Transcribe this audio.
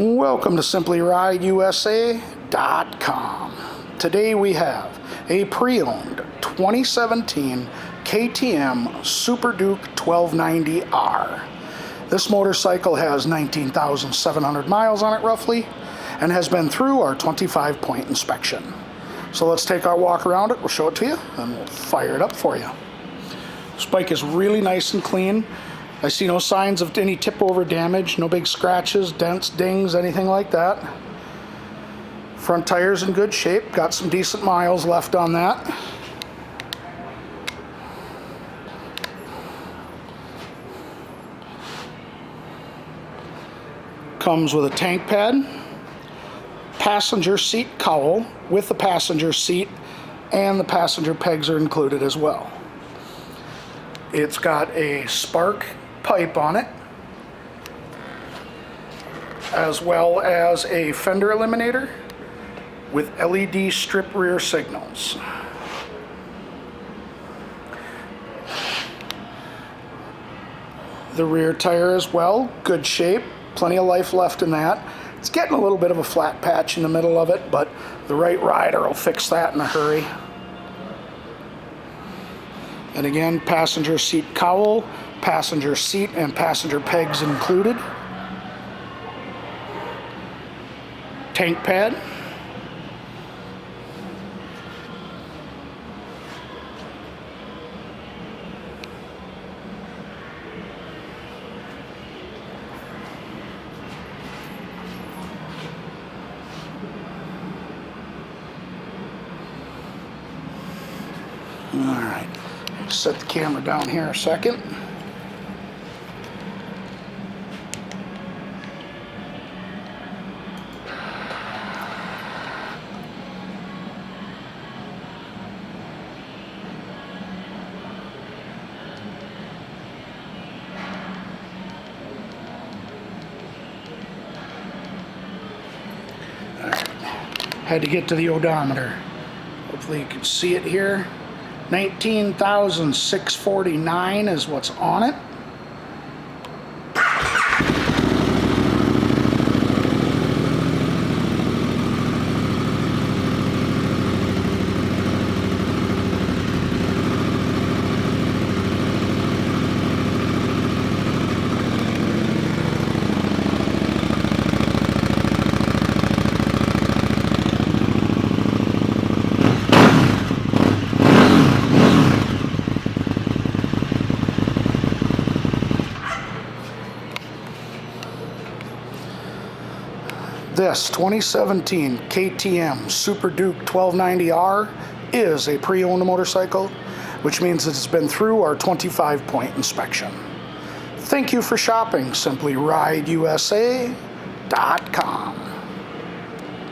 Welcome to SimplyRideUSA.com. Today we have a pre-owned 2017 KTM Super Duke 1290R. This motorcycle has 19,700 miles on it roughly and has been through our 25-point inspection. So let's take our walk around it, we'll show it to you, and we'll fire it up for you. This bike is really nice and clean. I see no signs of any tip-over damage, no big scratches, dents, dings, anything like that. Front tire's in good shape, got some decent miles left on that. Comes with a tank pad, passenger seat cowl with the passenger seat, and the passenger pegs are included as well. It's got a spark pipe on it, as well as a fender eliminator with LED strip rear signals. The rear tire as well, good shape, plenty of life left in that. It's getting a little bit of a flat patch in the middle of it, but the right rider will fix that in a hurry. And again, passenger seat cowl, passenger seat and passenger pegs included. Tank pad. All right, set the camera down here a second. All right, had to get to the odometer. Hopefully you can see it here. 19,649 is what's on it. This 2017 KTM Super Duke 1290R is a pre-owned motorcycle, which means it's been through our 25-point inspection. Thank you for shopping SimplyRideUSA.com.